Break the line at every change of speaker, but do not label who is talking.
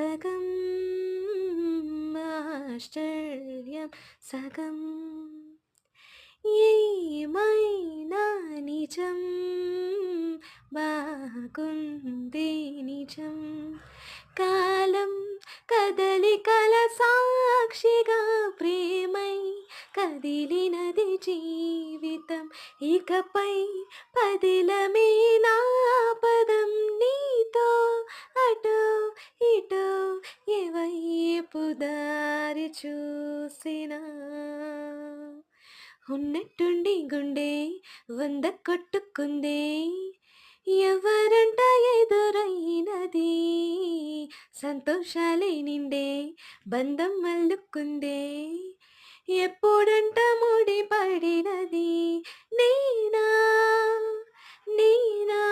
సగం ఆశ్చర్యం సగం ఏమైనా నిజం బాగుంది నిజం కాలం కదలికల సాక్షిగా ప్రేమై కదిలినది జీవితం ఇకపై పదిలమే నా పదం నీతో అటో ఇటో ఏవైపు దారి చూసినా ఉన్నట్టుండి గుండె వంద కొట్టుకుందే ఎవరంట ఎదురైనది సంతోషాలే నిండే బంధం అల్లుకుందే ఎప్పుడంట ముడి పడినది నేనా నేనా